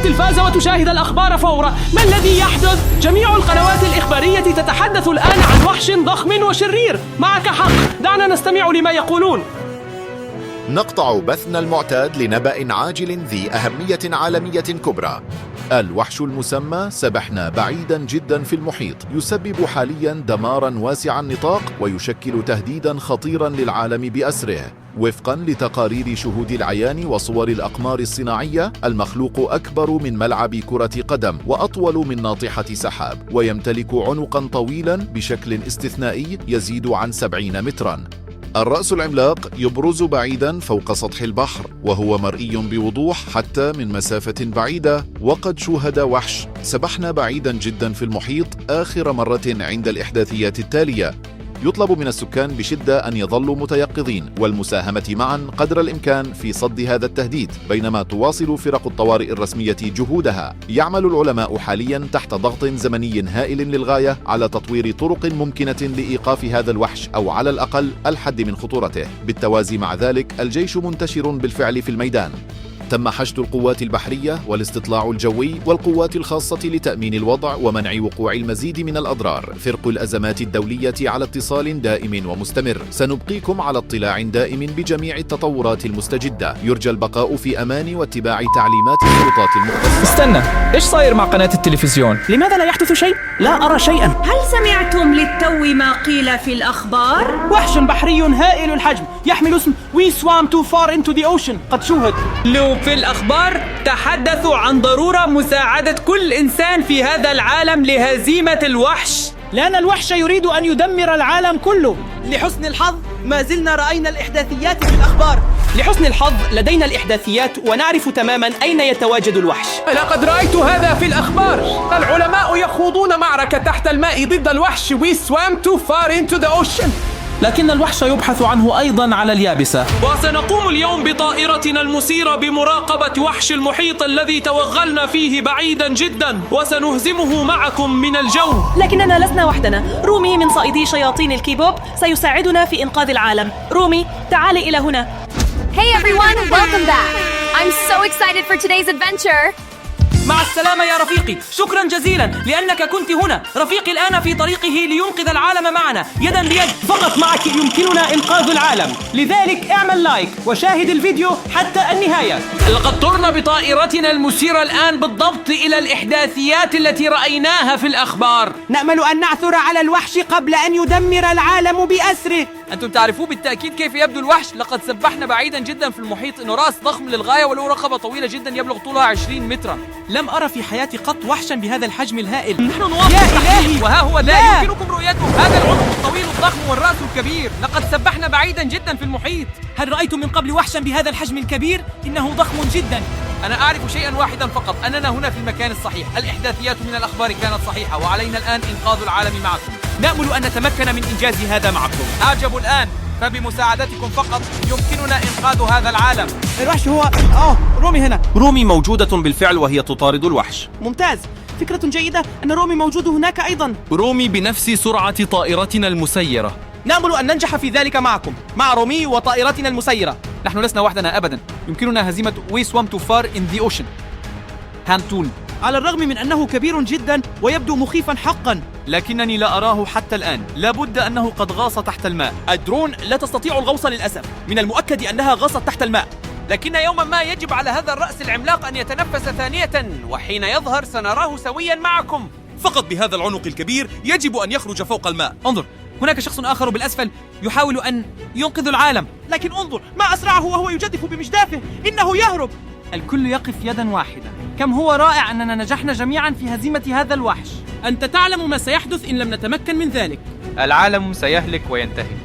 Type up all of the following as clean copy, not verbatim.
التلفاز وتشاهد الأخبار فورا. ما الذي يحدث؟ جميع القنوات الإخبارية تتحدث الآن عن وحش ضخم وشرير. معك حق، دعنا نستمع لما يقولون. نقطع بثنا المعتاد لنبأ عاجل ذي أهمية عالمية كبرى. الوحش المسمى سبحنا بعيدا جدا في المحيط يسبب حاليا دمارا واسع النطاق ويشكل تهديدا خطيرا للعالم بأسره. وفقا لتقارير شهود العيان وصور الأقمار الصناعية، المخلوق أكبر من ملعب كرة قدم وأطول من ناطحة سحاب، ويمتلك عنقا طويلا بشكل استثنائي يزيد عن 70 مترا. الرأس العملاق يبرز بعيدا فوق سطح البحر، وهو مرئي بوضوح حتى من مسافة بعيدة. وقد شوهد وحش سبحنا بعيدا جدا في المحيط آخر مرة عند الإحداثيات التالية. يطلب من السكان بشدة أن يظلوا متيقظين والمساهمة معا قدر الإمكان في صد هذا التهديد، بينما تواصل فرق الطوارئ الرسمية جهودها. يعمل العلماء حاليا تحت ضغط زمني هائل للغاية على تطوير طرق ممكنة لإيقاف هذا الوحش أو على الأقل الحد من خطورته. بالتوازي مع ذلك، الجيش منتشر بالفعل في الميدان. تم حشد القوات البحرية والاستطلاع الجوي والقوات الخاصة لتأمين الوضع ومنع وقوع المزيد من الأضرار. فرق الأزمات الدولية على اتصال دائم ومستمر. سنبقيكم على اطلاع دائم بجميع التطورات المستجدة. يرجى البقاء في أمان واتباع تعليمات السلطات المختصة. استنى، إيش صاير مع قناة التلفزيون؟ لماذا لا يحدث شيء؟ لا أرى شيئا. هل سمعتم للتو ما قيل في الأخبار؟ وحش بحري هائل الحجم يحمل اسم We swam too far into the ocean قد شوهد. في الأخبار تحدثوا عن ضرورة مساعدة كل إنسان في هذا العالم لهزيمة الوحش، لأن الوحش يريد أن يدمر العالم كله. لحسن الحظ ما زلنا رأينا الإحداثيات في الأخبار. لحسن الحظ لدينا الإحداثيات ونعرف تماما أين يتواجد الوحش. لقد رأيت هذا في الأخبار. العلماء يخوضون معركة تحت الماء ضد الوحش We swam too far into the ocean. لكن الوحش يبحث عنه أيضا على اليابسة. وسنقوم اليوم بطائرتنا المسيرة بمراقبة وحش المحيط الذي توغلنا فيه بعيدا جدا، وسنهزمه معكم من الجو. لكننا لسنا وحدنا. رومي من صائدي شياطين الكيبوب سيساعدنا في إنقاذ العالم. رومي، تعالي إلى هنا. Hey everyone, welcome back. I'm so excited for today's adventure. مع السلامة يا رفيقي، شكرا جزيلا لأنك كنت هنا. رفيقي الآن في طريقه لينقذ العالم معنا يدا بيد. فقط معك يمكننا إنقاذ العالم، لذلك اعمل لايك وشاهد الفيديو حتى النهاية. لقد طرنا بطائرتنا المسيرة الآن بالضبط إلى الإحداثيات التي رأيناها في الأخبار. نأمل أن نعثر على الوحش قبل أن يدمر العالم بأسره. أنتم تعرفون بالتأكيد كيف يبدو الوحش. لقد سبحنا بعيدا جدا في المحيط. إنه رأس ضخم للغاية وله رقبة طويلة جدا يبلغ طولها 20 مترا. لم أرى في حياتي قط وحشا بهذا الحجم الهائل. نحن نواصل التحقيق وها هو لا يمكنكم رؤيته. هذا العنق الطويل الضخم والرأس الكبير. لقد سبحنا بعيدا جدا في المحيط. هل رأيتم من قبل وحشا بهذا الحجم الكبير؟ إنه ضخم جدا. أنا أعرف شيئا واحدا فقط، أننا هنا في المكان الصحيح. الإحداثيات من الأخبار كانت صحيحة وعلينا الآن إنقاذ العالم معكم. نأمل أن نتمكن من إنجاز هذا معكم. أعجب الآن، فبمساعدتكم فقط يمكننا إنقاذ هذا العالم. الوحش هو رومي هنا. رومي موجودة بالفعل وهي تطارد الوحش. ممتاز، فكرة جيدة أن رومي موجود هناك أيضا. رومي بنفس سرعة طائرتنا المسيرة. نأمل أن ننجح في ذلك معكم، مع رومي وطائرتنا المسيرة. نحن لسنا وحدنا أبدا. يمكننا هزيمة We swam too far in the ocean. هانتون. على الرغم من أنه كبير جدا ويبدو مخيفا حقا، لكنني لا أراه حتى الآن. لابد أنه قد غاص تحت الماء. الدرون لا تستطيع الغوص للأسف. من المؤكد أنها غاصت تحت الماء. لكن يوما ما يجب على هذا الرأس العملاق أن يتنفس ثانية، وحين يظهر سنراه سويا معكم. فقط بهذا العنق الكبير يجب أن يخرج فوق الماء. انظر، هناك شخص آخر بالأسفل يحاول أن ينقذ العالم. لكن انظر ما أسرعه وهو يجدف بمجدافه. إنه يهرب. الكل يقف يدا واحدة. كم هو رائع أننا نجحنا جميعا في هزيمة هذا الوحش. أنت تعلم ما سيحدث إن لم نتمكن من ذلك. العالم سيهلك وينتهي.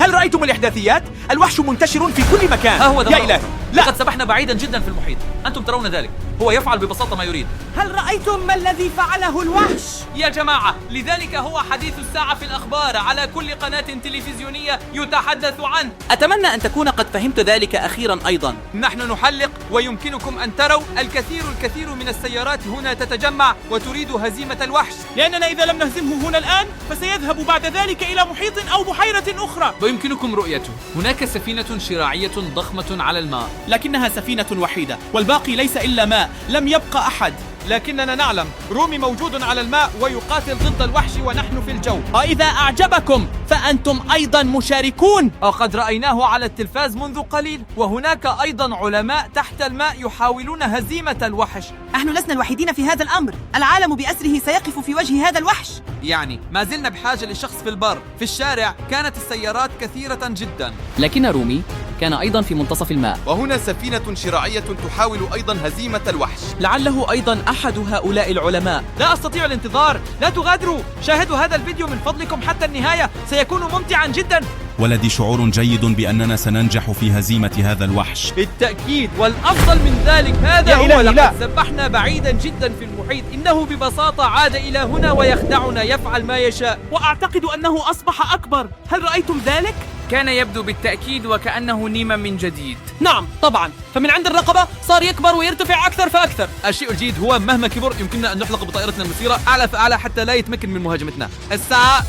هل رأيتم الإحداثيات؟ الوحش منتشر في كل مكان. ها هو يا إلهي، لقد سبحنا بعيدا جدا في المحيط. أنتم ترون ذلك. هو يفعل ببساطة ما يريد. هل رأيتم ما الذي فعله الوحش؟ يا جماعة، لذلك هو حديث الساعة في الأخبار على كل قناة تلفزيونية يتحدث عنه. أتمنى أن تكون قد فهمت ذلك أخيرا أيضا. نحن نحلق ويمكنكم أن تروا الكثير من السيارات هنا تتجمع وتريد هزيمة الوحش، لأننا إذا لم نهزمه هنا الآن فسيذهب بعد ذلك إلى محيط أو بحيرة أخرى. ويمكنكم رؤيته. هناك سفينة شراعية ضخمة على الماء، لكنها سفينة وحيدة والباقي ليس إلا ماء، لم يبقى أحد. لكننا نعلم رومي موجود على الماء ويقاتل ضد الوحش ونحن في الجو. وإذا أعجبكم فأنتم أيضا مشاركون. وقد رأيناه على التلفاز منذ قليل، وهناك أيضا علماء تحت الماء يحاولون هزيمة الوحش. نحن لسنا الوحيدين في هذا الأمر، العالم بأسره سيقف في وجه هذا الوحش. يعني ما زلنا بحاجة لشخص في البر. في الشارع كانت السيارات كثيرة جدا، لكن رومي كان أيضا في منتصف الماء. وهنا سفينة شراعية تحاول أيضا هزيمة الوحش. لعله أيضا أحد هؤلاء العلماء. لا أستطيع الانتظار، لا تغادروا، شاهدوا هذا الفيديو من فضلكم حتى النهاية، سيكون ممتعا جدا. ولدي شعور جيد بأننا سننجح في هزيمة هذا الوحش. بالتأكيد، والأفضل من ذلك هذا هو. لقد سبحنا بعيدا جدا في المحيط، إنه ببساطة عاد إلى هنا ويخدعنا، يفعل ما يشاء. وأعتقد أنه أصبح أكبر. هل رأيتم ذلك؟ كان يبدو بالتأكيد وكأنه نيما من جديد. نعم طبعا، فمن عند الرقبة صار يكبر ويرتفع أكثر فأكثر. الشيء الجيد هو مهما كبر يمكننا أن نحلق بطائرتنا المسيرة أعلى فأعلى حتى لا يتمكن من مهاجمتنا. الساعة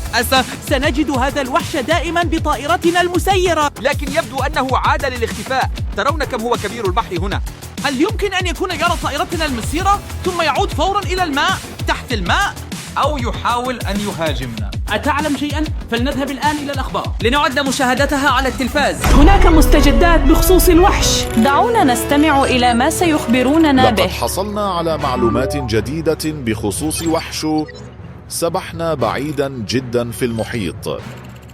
سنجد هذا الوحش دائما بطائرتنا المسيرة. لكن يبدو أنه عاد للاختفاء. ترون كم هو كبير البحر هنا. هل يمكن أن يكون يرى طائرتنا المسيرة ثم يعود فورا إلى الماء تحت الماء؟ أو يحاول أن يهاجمنا؟ أتعلم شيئا؟ فلنذهب الآن إلى الأخبار لنعد مشاهدتها على التلفاز. هناك مستجدات بخصوص الوحش، دعونا نستمع إلى ما سيخبروننا به. لقد حصلنا على معلومات جديدة بخصوص وحش سبحنا بعيدا جدا في المحيط.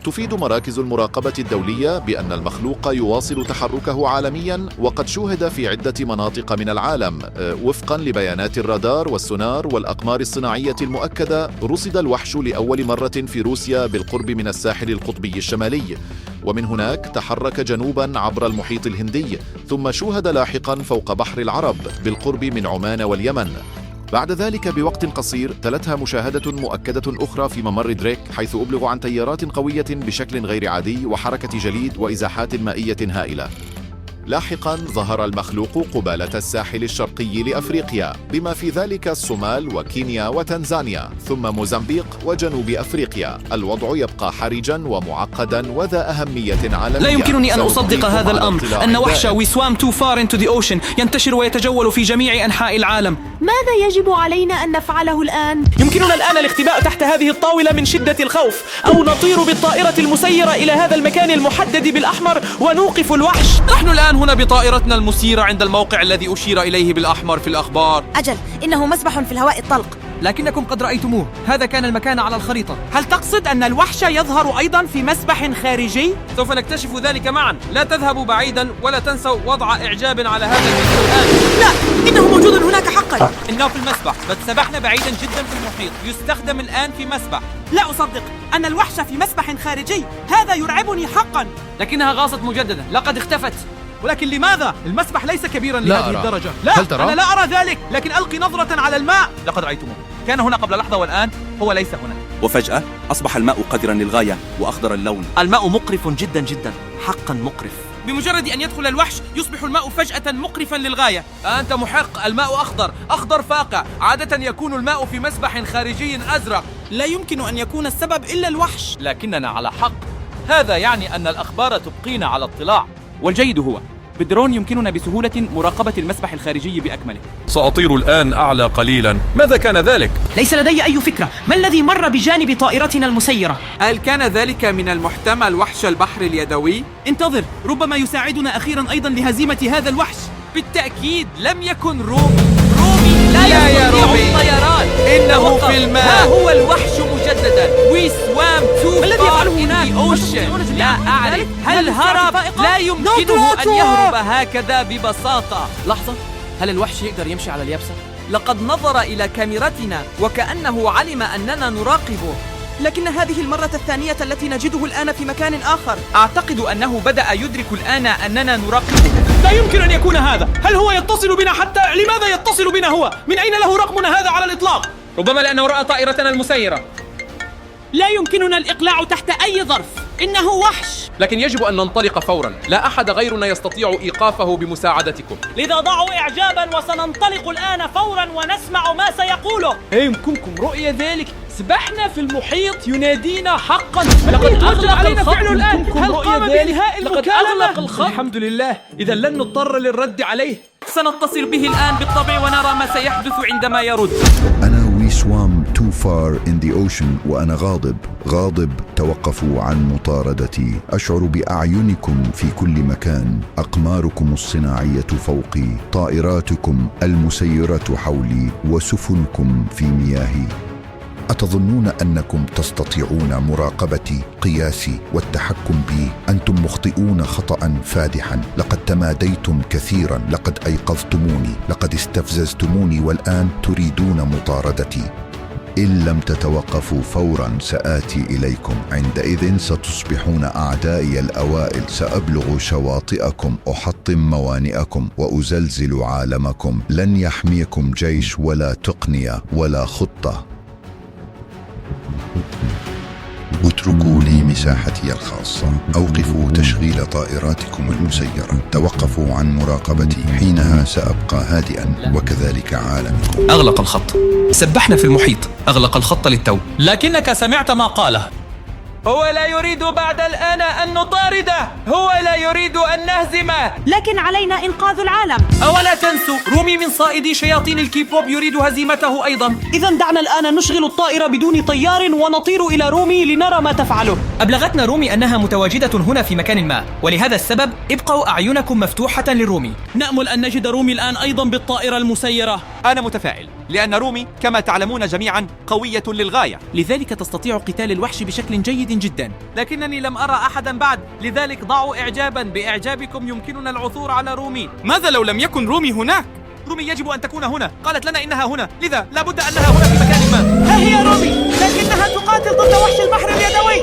تفيد مراكز المراقبة الدولية بأن المخلوق يواصل تحركه عالميا، وقد شوهد في عدة مناطق من العالم. وفقا لبيانات الرادار والسونار والأقمار الصناعية المؤكدة، رصد الوحش لأول مرة في روسيا بالقرب من الساحل القطبي الشمالي، ومن هناك تحرك جنوبا عبر المحيط الهندي، ثم شوهد لاحقا فوق بحر العرب بالقرب من عمان واليمن. بعد ذلك بوقت قصير تلتها مشاهدة مؤكدة أخرى في ممر دريك، حيث أبلغ عن تيارات قوية بشكل غير عادي وحركة جليد وإزاحات مائية هائلة. لاحقا ظهر المخلوق قبالة الساحل الشرقي لأفريقيا، بما في ذلك الصومال وكينيا وتنزانيا، ثم موزمبيق وجنوب أفريقيا. الوضع يبقى حرجا ومعقدا وذا أهمية عالمية. لا يمكنني أن أصدق هذا الأمر، أن وحش We swam too far into the ocean ينتشر ويتجول في جميع أنحاء العالم. ماذا يجب علينا أن نفعله الآن؟ يمكننا الآن الاختباء تحت هذه الطاولة من شدة الخوف، أو نطير بالطائرة المسيرة إلى هذا المكان المحدد بالأحمر ونوقف الوحش. نحن الآن هنا بطائرتنا المسيرة عند الموقع الذي أشير إليه بالأحمر في الأخبار. أجل، إنه مسبح في الهواء الطلق. لكنكم قد رأيتموه، هذا كان المكان على الخريطة. هل تقصد أن الوحش يظهر أيضا في مسبح خارجي؟ سوف نكتشف ذلك معا. لا تذهبوا بعيدا ولا تنسوا وضع إعجاب على هذا الفيديو الآن. لا، إنه موجود هناك حقا. إنه في المسبح، بل سبحنا بعيدا جدا في المحيط، يستخدم الآن في مسبح. لا أصدق أن الوحش في مسبح خارجي، هذا يرعبني حقا. لكنها غاصت مجددا، لقد اختفت. ولكن لماذا؟ المسبح ليس كبيرا لهذه الدرجة. لا، هل ترى؟ أنا لا أرى ذلك، لكن ألقي نظرة على الماء. لقد رأيتموه، كان هنا قبل لحظة والآن هو ليس هنا. وفجأة أصبح الماء قذرا للغاية وأخضر اللون. الماء مقرف جدا جدا، حقا مقرف. بمجرد أن يدخل الوحش يصبح الماء فجأة مقرفا للغاية. أنت محق، الماء أخضر، أخضر فاقع. عادة يكون الماء في مسبح خارجي أزرق. لا يمكن أن يكون السبب إلا الوحش. لكننا على حق، هذا يعني أن الأخبار تبقينا على اطلاع. والجيد هو بالدرون يمكننا بسهولة مراقبة المسبح الخارجي بأكمله. سأطير الآن أعلى قليلا. ماذا كان ذلك؟ ليس لدي أي فكرة. ما الذي مر بجانب طائرتنا المسيرة؟ هل كان ذلك من المحتمل وحش البحر اليدوي؟ انتظر، ربما يساعدنا أخيرا أيضا لهزيمة هذا الوحش. بالتأكيد لم يكن رومي لا يستطيع الطيران، إنه في الماء. ها هو الوحش مجددا. We swam too far in the ocean. لا أعرف، هل هرب؟ لا يمكنه أن يهرب هكذا ببساطة. لحظة، هل الوحش يقدر يمشي على اليابسة؟ لقد نظر إلى كاميرتنا وكأنه علم أننا نراقبه. لكن هذه المرة الثانية التي نجده الآن في مكان آخر. أعتقد أنه بدأ يدرك الآن أننا نراقبه. لا يمكن أن يكون هذا. هل هو يتصل بنا حتى؟ لماذا يتصل يفصل بنا هو؟ من أين له رقمنا هذا على الإطلاق؟ ربما لأنه رأى طائرتنا المسيرة. لا يمكننا الإقلاع تحت أي ظرف، إنه وحش. لكن يجب أن ننطلق فورا، لا أحد غيرنا يستطيع إيقافه بمساعدتكم. لذا ضعوا إعجابا وسننطلق الآن فورا ونسمع ما سيقوله. يمكنكم رؤية ذلك؟ سبحنا في المحيط ينادينا حقا. لقد أغلق علينا فعله الآن. هل قام بإنهاء المكالمة؟ الحمد لله، إذا لن نضطر للرد عليه. سنتصل به الآن بالطبع ونرى ما سيحدث عندما يرد. أنا we swam too far in the ocean وأنا غاضب. توقفوا عن مطاردتي. أشعر بأعينكم في كل مكان، أقماركم الصناعية فوقي، طائراتكم المسيرة حولي، وسفنكم في مياهي. أتظنون أنكم تستطيعون مراقبتي، قياسي والتحكم بي؟ أنتم مخطئون خطأ فادحا. لقد تماديتم كثيرا، لقد أيقظتموني، لقد استفززتموني، والآن تريدون مطاردتي. إن لم تتوقفوا فورا سآتي إليكم. عندئذ ستصبحون أعدائي الأوائل. سأبلغ شواطئكم، أحطم موانئكم، وأزلزل عالمكم. لن يحميكم جيش ولا تقنية ولا خطة. اتركوا لي مساحتي الخاصة. أوقفوا تشغيل طائراتكم المسيرة. توقفوا عن مراقبتي، حينها سأبقى هادئا وكذلك عالمكم. أغلق الخط. سبحنا في المحيط. أغلق الخط للتو. لكنك سمعت ما قاله. هو لا يريد بعد الآن أن نطارده، هو لا يريد أن نهزمه، لكن علينا إنقاذ العالم. أولا تنسوا رومي من صائدي شياطين الكيبوب يريد هزيمته أيضا. إذا دعنا الآن نشغل الطائرة بدون طيار ونطير إلى رومي لنرى ما تفعله. أبلغتنا رومي أنها متواجدة هنا في مكان ما، ولهذا السبب ابقوا أعينكم مفتوحة لرومي. نأمل أن نجد رومي الآن أيضا بالطائرة المسيرة. أنا متفائل، لأن رومي كما تعلمون جميعا قوية للغاية، لذلك تستطيع قتال الوحش بشكل جيد جدا. لكنني لم أرى أحدا بعد، لذلك ضعوا إعجابا. بإعجابكم يمكننا العثور على رومي. ماذا لو لم يكن رومي هناك؟ رومي يجب أن تكون هنا، قالت لنا إنها هنا، لذا لابد أنها هنا في مكان ما. ها هي رومي، لكنها تقاتل ضد وحش البحر اليدوي.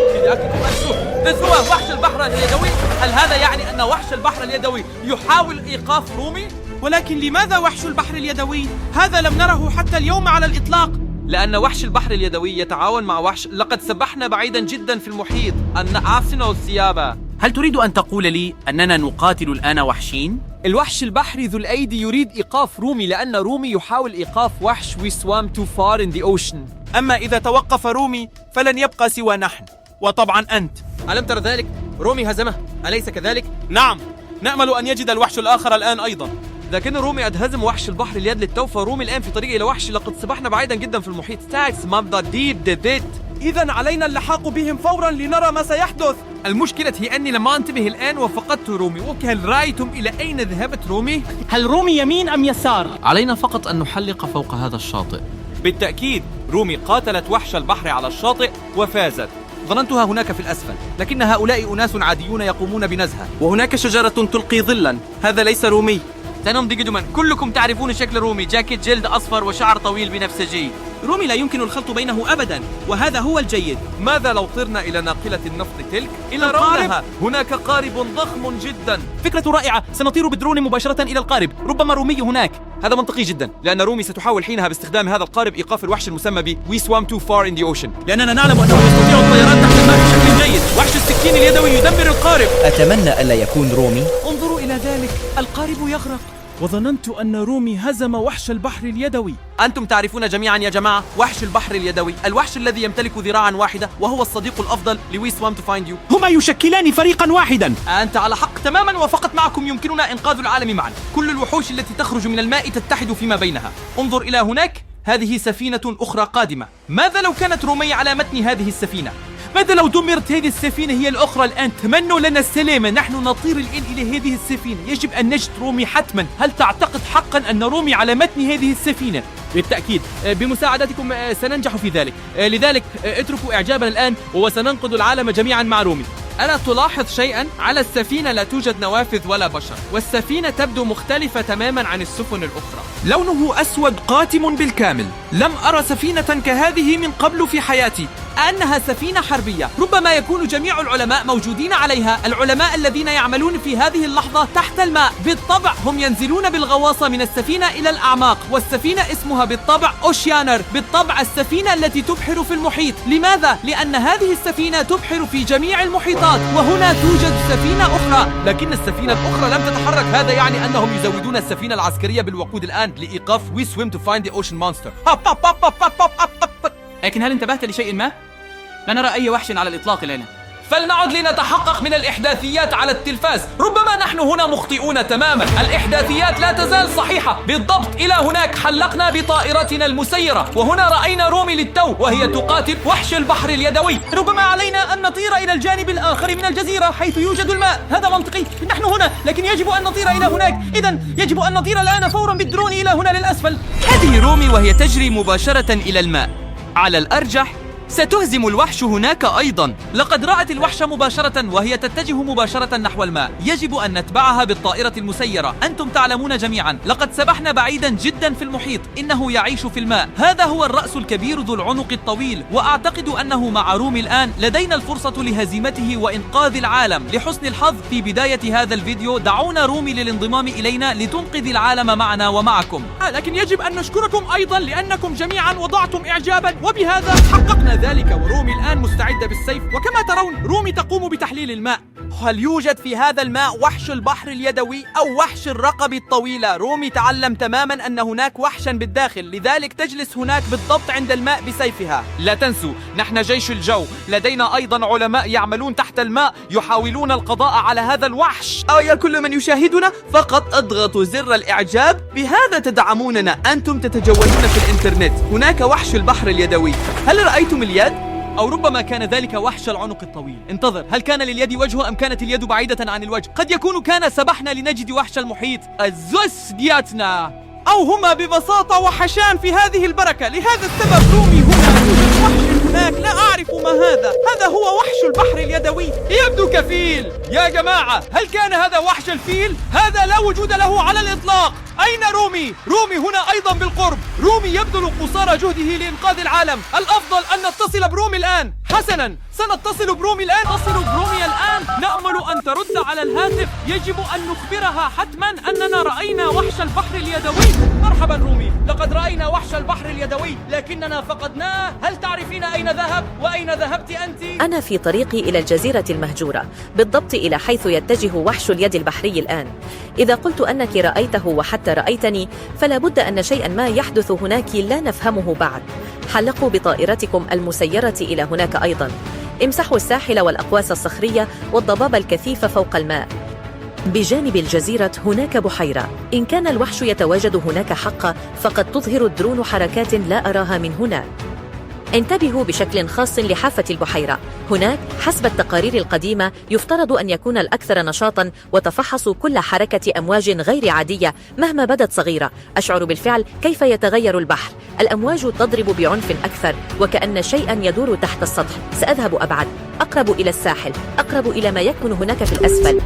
هو وحش البحر اليدوي؟ هل هذا يعني أن وحش البحر اليدوي يحاول إيقاف رومي؟ ولكن لماذا وحش البحر اليدوي؟ هذا لم نره حتى اليوم على الإطلاق. لأن وحش البحر اليدوي يتعاون مع وحش. لقد سبحنا بعيدا جدا في المحيط. أن أعصنا الثياب. هل تريد أن تقول لي أننا نقاتل الآن وحشين؟ الوحش البحري ذو الأيدي يريد إيقاف رومي، لأن رومي يحاول إيقاف وحش We swam too far in the ocean. أما إذا توقف رومي فلن يبقى سوى نحن، وطبعا أنت. ألم تر ذلك؟ رومي هزمه، أليس كذلك؟ نعم، نأمل أن يجد الوحش الآخر الآن أيضا. لكن رومي أدهزم وحش البحر اليد للتو، فرومي الآن في طريق إلى وحش. لقد سبحنا بعيدا جدا في المحيط. تاكس مبدا ديب ديت. إذا علينا اللحاق بهم فورا لنرى ما سيحدث. المشكلة هي أني لم أنتبه الآن وفقدت رومي. وهل رأيتم إلى أين ذهبت رومي؟ هل رومي يمين أم يسار؟ علينا فقط أن نحلق فوق هذا الشاطئ. بالتأكيد رومي قاتلت وحش البحر على الشاطئ وفازت. ظننتها هناك في الأسفل، لكن هؤلاء أناس عاديون يقومون بنزهة. وهناك شجرة تلقي ظلا. هذا ليس رومي. تنم ديجدمان، كلكم تعرفون شكل رومي، جاكيت جلد أصفر وشعر طويل بنفسجي. رومي لا يمكن الخلط بينه أبدا، وهذا هو الجيد. ماذا لو طرنا إلى ناقلة النفط تلك؟ إلى رونها. هناك قارب ضخم جدا. فكرة رائعة، سنطير بدرون مباشرة إلى القارب. ربما رومي هناك. هذا منطقي جدا، لأن رومي ستحاول حينها باستخدام هذا القارب إيقاف الوحش المسمى ب We swam too far in the ocean. لأننا نعلم أنه يستطيع الطيران تحت الماء بشكل جيد. وحش السكين اليدوي يدمر القارب. أتمنى ألا يكون رومي. انظروا إلى ذلك، القارب يغرق. وظننت أن رومي هزم وحش البحر اليدوي. أنتم تعرفون جميعا يا جماعة وحش البحر اليدوي، الوحش الذي يمتلك ذراعا واحدة وهو الصديق الأفضل لوي سوام تو فايند يو. هما يشكلان فريقا واحدا. أنت على حق تماما، وفقط معكم يمكننا إنقاذ العالم معا. كل الوحوش التي تخرج من الماء تتحد فيما بينها. انظر إلى هناك، هذه سفينة أخرى قادمة. ماذا لو كانت رومي على متن هذه السفينة؟ ماذا لو دمرت هذه السفينة هي الأخرى الآن؟ تمنوا لنا السلامة، نحن نطير الآن إلى هذه السفينة. يجب أن نجد رومي حتما. هل تعتقد حقا أن رومي على متن هذه السفينة؟ بالتأكيد، بمساعدتكم سننجح في ذلك. لذلك اتركوا إعجابنا الآن وسننقذ العالم جميعا مع رومي. ألا تلاحظ شيئا؟ على السفينة لا توجد نوافذ ولا بشر، والسفينة تبدو مختلفة تماما عن السفن الأخرى. لونه أسود قاتم بالكامل. لم أرى سفينة كهذه من قبل في حياتي. أنها سفينة حربية. ربما يكون جميع العلماء موجودين عليها، العلماء الذين يعملون في هذه اللحظة تحت الماء. بالطبع هم ينزلون بالغواصة من السفينة إلى الأعماق، والسفينة اسمها بالطبع أوشيانر، بالطبع السفينة التي تبحر في المحيط. لماذا؟ لأن هذه السفينة تبحر في جميع المحيطات، وهنا توجد سفينة أخرى، لكن السفينة الأخرى لم تتحرك. هذا يعني أنهم يزودون السفينة العسكرية بالوقود الآن لإيقاف We swim to find the ocean monster. لكن هل انتبهت لشيء ما؟ لا نرى أي وحش على الإطلاق لنا. فلنعد لنتحقق من الإحداثيات على التلفاز. ربما نحن هنا مخطئون تماما، الإحداثيات لا تزال صحيحة. بالضبط، إلى هناك حلقنا بطائرتنا المسيرة، وهنا رأينا رومي للتو وهي تقاتل وحش البحر اليدوي. ربما علينا أن نطير إلى الجانب الآخر من الجزيرة حيث يوجد الماء. هذا منطقي، نحن هنا، لكن يجب أن نطير إلى هناك. إذن يجب أن نطير الآن فورا بالدرون إلى هنا للأسفل. هذه رومي وهي تجري مباشرة إلى الماء. على الأرجح ستهزم الوحش هناك أيضا. لقد رأت الوحش مباشرة وهي تتجه مباشرة نحو الماء. يجب أن نتبعها بالطائرة المسيرة. أنتم تعلمون جميعا لقد سبحنا بعيدا جدا في المحيط. إنه يعيش في الماء. هذا هو الرأس الكبير ذو العنق الطويل، وأعتقد أنه مع رومي الآن لدينا الفرصة لهزيمته وإنقاذ العالم. لحسن الحظ في بداية هذا الفيديو دعونا رومي للانضمام إلينا لتنقذ العالم معنا ومعكم. لكن يجب أن نشكركم أيضا لأنكم جميعا وضعتم إعجابا، وبهذا حققنا ذلك. ورومي الآن مستعدة بالسيف، وكما ترون رومي تقوم بتحليل الماء. هل يوجد في هذا الماء وحش البحر اليدوي أو وحش الرقبة الطويلة؟ رومي تعلم تماما أن هناك وحشا بالداخل، لذلك تجلس هناك بالضبط عند الماء بسيفها. لا تنسوا نحن جيش الجو، لدينا أيضا علماء يعملون تحت الماء يحاولون القضاء على هذا الوحش. يا كل من يشاهدنا فقط اضغطوا زر الإعجاب، بهذا تدعموننا. أنتم تتجولون في الإنترنت، هناك وحش البحر اليدوي. هل رأيتم اليد؟ أو ربما كان ذلك وحش العنق الطويل. انتظر، هل كان لليد وجه أم كانت اليد بعيدة عن الوجه؟ قد يكون كان سبحنا لنجد وحش المحيط الزوس دياتنا، أو هما ببساطة وحشان في هذه البركة. لهذا السبب رومي هنا يوجد وحش هناك، لا أعرف ما هذا هو وحش البحر اليدوي، يبدو كفيل. يا جماعة، هل كان هذا وحش الفيل؟ هذا لا وجود له على الإطلاق. أين رومي؟ رومي هنا أيضا بالقرب. رومي يبذل قصارى جهده لإنقاذ العالم. الأفضل أن نتصل برومي الآن. حسنا، سنتصل برومي الآن. نأمل أن ترد على الهاتف. يجب أن نخبرها حتما أننا رأينا وحش البحر اليدوي. مرحبا رومي، لقد رأينا وحش البحر اليدوي لكننا فقدناه. هل تعرفين أين ذهب؟ وأين ذهبت أنت؟ أنا في طريقي إلى الجزيرة المهجورة، بالضبط إلى حيث يتجه وحش اليد البحري الآن. إذا قلت أنك رأيته وحتى رأيتني، فلا بد أن شيئا ما يحدث هناك لا نفهمه بعد. حلقوا بطائرتكم المسيرة إلى هناك أيضا. امسحوا الساحل والأقواس الصخرية والضباب الكثيف فوق الماء. بجانب الجزيرة هناك بحيرة. إن كان الوحش يتواجد هناك حقا، فقد تظهر الدرون حركات لا أراها من هنا. انتبهوا بشكل خاص لحافة البحيرة. هناك حسب التقارير القديمة يفترض أن يكون الأكثر نشاطا، وتفحصوا كل حركة أمواج غير عادية مهما بدت صغيرة. أشعر بالفعل كيف يتغير البحر. الأمواج تضرب بعنف أكثر، وكأن شيئا يدور تحت السطح. سأذهب أبعد، أقرب إلى الساحل، أقرب إلى ما يكون هناك في الأسفل.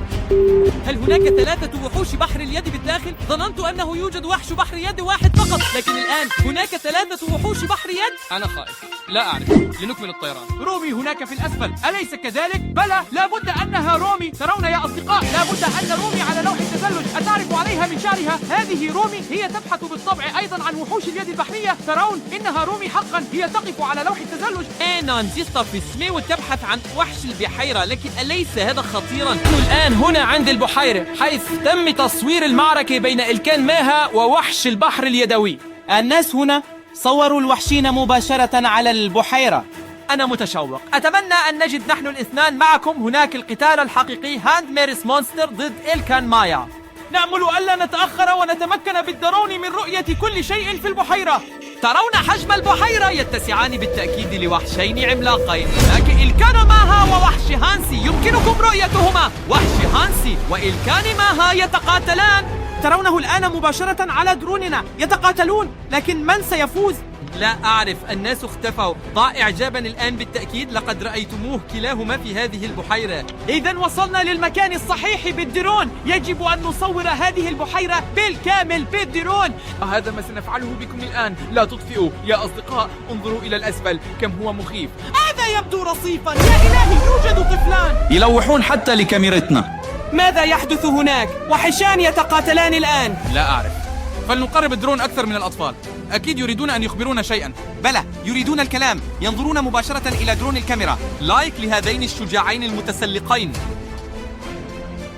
هل هناك 3 وحوش بحر اليد بالداخل؟ ظننت أنه يوجد وحش بحر يد واحد فقط، لكن الآن هناك 3 وحوش بحر يد. أنا خائف، لا أعرف. لنكمل الطيران. رومي هناك في الأسفل، أليس كذلك؟ بلى، لابد أنها رومي. ترون يا أصدقاء، لابد أن رومي على لوح التزلج. أتعرف عليها من شعرها؟ هذه رومي، هي تبحث بالطبع أيضا عن وحوش اليد البحرية. ترون إنها رومي حقا، هي تقف على لوح التزلج. نانسيستا في سمي وتبحث عن وحش البحيرة، لكن أليس هذا خطيرا؟ نحن الآن هنا عند البحيرة، حيث تم تصوير المعركة بين إلكان ماها ووحش البحر اليدوي. الناس هنا صوروا الوحشين مباشرة على البحيرة. أنا متشوق، أتمنى أن نجد نحن الاثنان معكم هناك القتال الحقيقي، هاند ميرس مونستر ضد إلكان مايا. نأمل ألا نتأخر ونتمكن بالدرون من رؤية كل شيء في البحيرة. ترون حجم البحيرة، يتسعان بالتأكيد لوحشين عملاقين. هناك إلكان ماها ووحش هانسي، يمكنكم رؤيتهما. وحش هانسي وإلكان ماها يتقاتلان. ترونه الآن مباشرة على دروننا يتقاتلون، لكن من سيفوز؟ لا أعرف، الناس اختفوا. ضع إعجابا الآن بالتأكيد، لقد رأيتموه كلاهما في هذه البحيرة. إذا وصلنا للمكان الصحيح بالدرون، يجب أن نصور هذه البحيرة بالكامل بالدرون. هذا ما سنفعله بكم الآن، لا تطفئوا يا أصدقاء، انظروا إلى الأسفل كم هو مخيف. هذا يبدو رصيفا، يا إلهي يوجد طفلان يلوحون حتى لكاميرتنا. ماذا يحدث هناك؟ وحشان يتقاتلان الآن. لا أعرف، فلنقرب الدرون أكثر من الأطفال، أكيد يريدون أن يخبرونا شيئا. بلى، يريدون الكلام، ينظرون مباشرة إلى درون الكاميرا. لايك لهذين الشجاعين المتسلقين.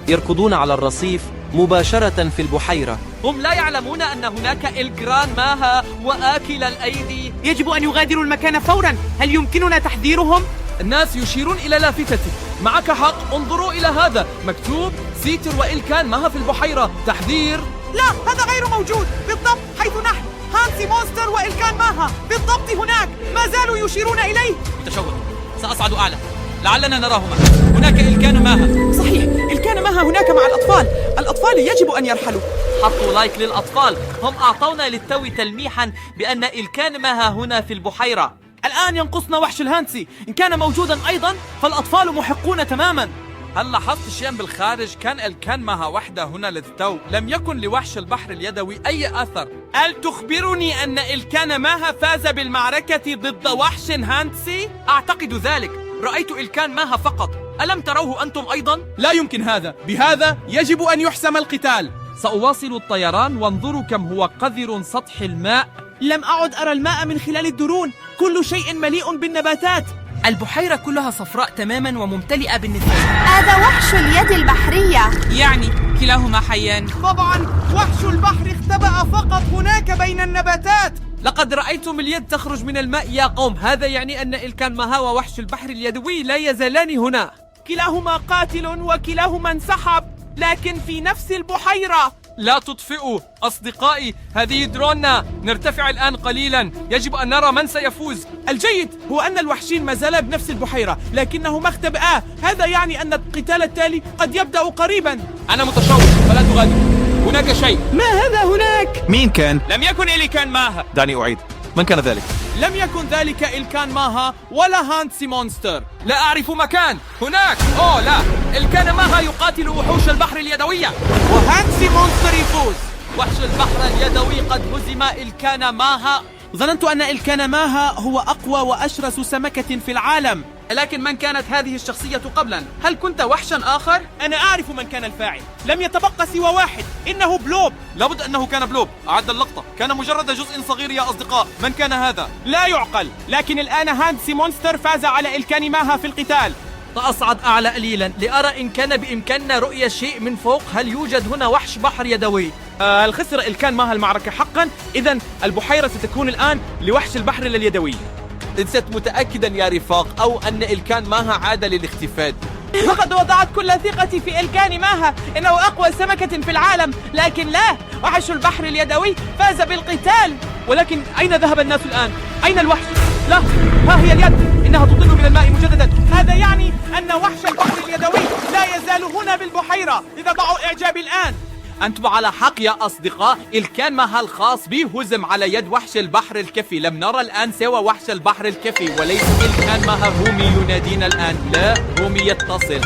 يركضون على الرصيف مباشرة في البحيرة. هم لا يعلمون أن هناك الجران ماها وآكل الأيدي. يجب أن يغادروا المكان فورا. هل يمكننا تحذيرهم؟ الناس يشيرون إلى لافتتك. معك حق، انظروا إلى هذا مكتوب سيتر وإلكان ماها في البحيرة، تحذير. لا، هذا غير موجود بالضبط حيث نحن. هانسي مونستر وإلكان ماها بالضبط هناك، ما زالوا يشيرون إليه. متشوق، سأصعد أعلى، لعلنا نراهما. هناك إلكان ماها. صحيح، إلكان ماها هناك مع الأطفال. الأطفال يجب أن يرحلوا. حطوا لايك للأطفال، هم أعطونا للتو تلميحا بأن إلكان ماها هنا في البحيرة. الآن ينقصنا وحش الهانسي، إن كان موجودا أيضا فالأطفال محقون تماما. هل لاحظت شيئا بالخارج؟ كان الكان ماها وحده هنا للتو، لم يكن لوحش البحر اليدوي أي أثر. هل تخبرني أن إلكان ماها فاز بالمعركة ضد وحش هانسي؟ أعتقد ذلك، رأيت إلكان ماها فقط، ألم تروه أنتم أيضا؟ لا يمكن هذا، بهذا يجب أن يحسم القتال. سأواصل الطيران وانظروا كم هو قذر سطح الماء. لم أعد أرى الماء من خلال الدرون، كل شيء مليء بالنباتات. البحيرة كلها صفراء تماما وممتلئة بالنفاق. هذا وحش اليد البحرية، يعني كلاهما حيان. طبعا وحش البحر اختبأ فقط هناك بين النباتات. لقد رأيتم اليد تخرج من الماء يا قوم، هذا يعني أن إلكان ماها ووحش البحر اليدوي لا يزالان هنا. كلاهما قاتل وكلاهما انسحب، لكن في نفس البحيرة. لا تطفئوا أصدقائي، هذه دروننا، نرتفع الآن قليلا، يجب أن نرى من سيفوز. الجيد هو أن الوحشين ما زالا بنفس البحيرة لكنهما اختبئا، هذا يعني أن القتال التالي قد يبدأ قريبا. أنا متشوق، فلا تغادر، هناك شيء. ما هذا هناك؟ مين كان؟ لم يكن إلكان ماها. دعني أعيد، من كان ذلك؟ لم يكن ذلك إلكان ماها ولا هانسي مونستر. لا أعرف مكان. هناك. أوه لا، إلكان ماها يقاتل وحوش البحر اليدوية وهانسي مونستر يفوز. وحش البحر اليدوي قد هزم إلكان ماها. ظننت أن إلكان ماها هو أقوى وأشرس سمكة في العالم، لكن من كانت هذه الشخصية قبلا؟ هل كنت وحشا آخر؟ أنا أعرف من كان الفاعل، لم يتبقى سوى واحد، إنه بلوب. لابد أنه كان بلوب، أعد اللقطة، كان مجرد جزء صغير يا أصدقاء. من كان هذا؟ لا يعقل، لكن الآن هانسي مونستر فاز على إلكان ماها في القتال. سأصعد أعلى قليلا لأرى إن كان بإمكاننا رؤية شيء من فوق. هل يوجد هنا وحش بحر يدوي؟ هل خسر إلكان ماها المعركة حقا؟ إذا البحيرة ستكون الآن لوحش البحر اليدوي. لست متأكدا يا رفاق، أو أن إلكان ماها عاد للاختفاء. لقد وضعت كل ثقتي في إلكان ماها، إنه أقوى سمكة في العالم، لكن لا، وحش البحر اليدوي فاز بالقتال. ولكن أين ذهب الناس الآن؟ أين الوحش؟ لا، ها هي اليد، إنها تطل من الماء مجددا، هذا يعني أن وحش البحر اليدوي لا يزال هنا بالبحيرة. إذا ضعوا إعجابي الآن. أنتم على حق يا أصدقاء، إلكان ماها الخاص بي هزم على يد وحش البحر الكفي. لم نرى الآن سوى وحش البحر الكفي، وليس إلكان ماها. رومي ينادينا الآن. لا، رومي يتصل.